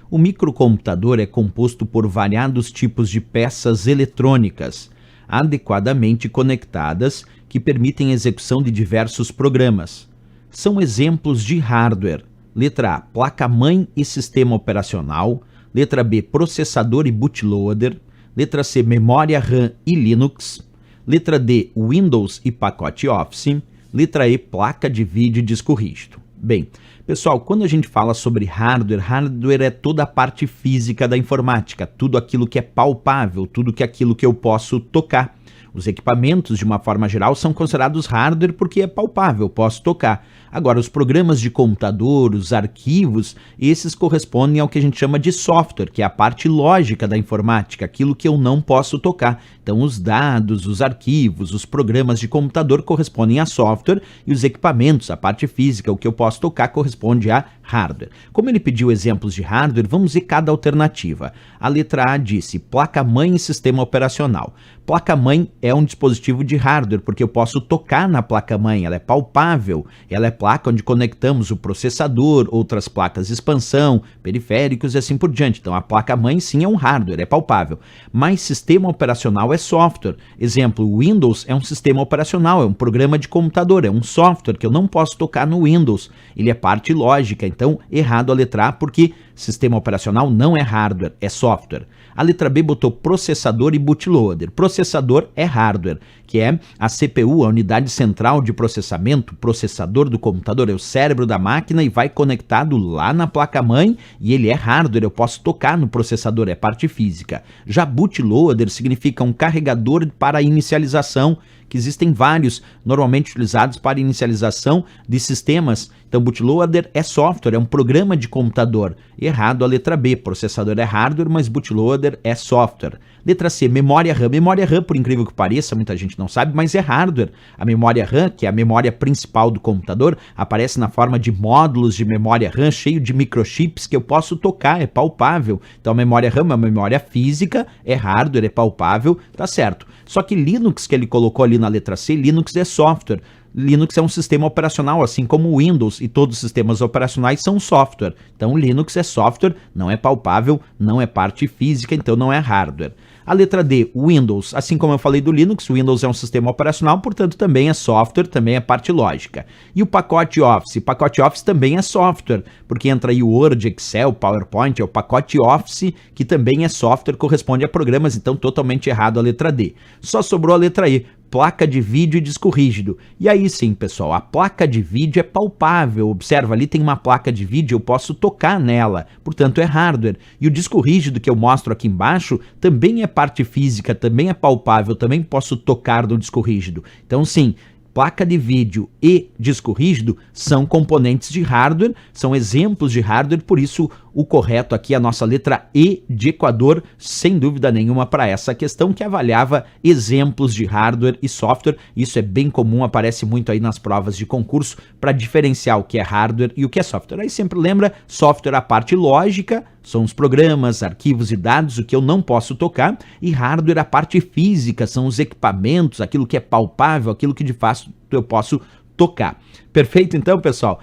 O microcomputador é composto por variados tipos de peças eletrônicas, adequadamente conectadas, que permitem a execução de diversos programas. São exemplos de hardware. Letra A, placa-mãe e sistema operacional. Letra B, processador e bootloader. Letra C, memória RAM e Linux. Letra D, Windows e pacote Office. Letra E, placa de vídeo e disco rígido. Bem, pessoal, quando a gente fala sobre hardware é toda a parte física da informática, tudo aquilo que é palpável, tudo aquilo que eu posso tocar. Os equipamentos, de uma forma geral, são considerados hardware porque é palpável, posso tocar. Agora, os programas de computador, os arquivos, esses correspondem ao que a gente chama de software, que é a parte lógica da informática, aquilo que eu não posso tocar. Então, os dados, os arquivos, os programas de computador correspondem a software e os equipamentos, a parte física, o que eu posso tocar, corresponde a hardware. Como ele pediu exemplos de hardware, vamos ver cada alternativa. A letra A disse placa-mãe e sistema operacional. Placa-mãe é um dispositivo de hardware, porque eu posso tocar na placa-mãe, ela é palpável, ela é placa onde conectamos o processador, outras placas de expansão, periféricos e assim por diante. Então a placa-mãe sim é um hardware, é palpável. Mas sistema operacional é software. Exemplo, o Windows é um sistema operacional, é um programa de computador, é um software que eu não posso tocar no Windows. Ele é parte lógica, então errado a letra A, porque sistema operacional não é hardware, é software. A letra B botou processador e bootloader. Processador é hardware, que é a CPU, a unidade central de processamento, processador do computador, é o cérebro da máquina e vai conectado lá na placa-mãe e ele é hardware, eu posso tocar no processador, é parte física. Já bootloader significa um carregador para inicialização, que existem vários, normalmente utilizados para inicialização de sistemas. Então, bootloader é software, é um programa de computador. Errado a letra B, processador é hardware, mas bootloader é software. Letra C, memória RAM. Memória RAM, por incrível que pareça, muita gente não sabe, mas é hardware. A memória RAM, que é a memória principal do computador, aparece na forma de módulos de memória RAM, cheio de microchips que eu posso tocar, é palpável. Então, a memória RAM é uma memória física, é hardware, é palpável, tá certo. Só que Linux, que ele colocou ali na letra C, Linux é software. Linux é um sistema operacional, assim como o Windows, e todos os sistemas operacionais são software. Então, Linux é software, não é palpável, não é parte física, então não é hardware. A letra D, Windows, assim como eu falei do Linux, o Windows é um sistema operacional, portanto também é software, também é parte lógica. E o pacote Office também é software, porque entra aí o Word, Excel, PowerPoint, é o pacote Office, que também é software, corresponde a programas, então totalmente errado a letra D. Só sobrou a letra E, placa de vídeo e disco rígido. E aí sim, pessoal, a placa de vídeo é palpável. Observa, ali tem uma placa de vídeo, eu posso tocar nela, portanto é hardware. E o disco rígido que eu mostro aqui embaixo também é parte física, também é palpável, também posso tocar no disco rígido. Então sim, placa de vídeo e disco rígido são componentes de hardware, são exemplos de hardware, por isso o correto aqui é a nossa letra E de Equador, sem dúvida nenhuma, para essa questão que avaliava exemplos de hardware e software. Isso é bem comum, aparece muito aí nas provas de concurso para diferenciar o que é hardware e o que é software. Aí sempre lembra, software a parte lógica, são os programas, arquivos e dados, o que eu não posso tocar, e hardware a parte física, são os equipamentos, aquilo que é palpável, aquilo que de fato eu posso tocar. Perfeito então, pessoal?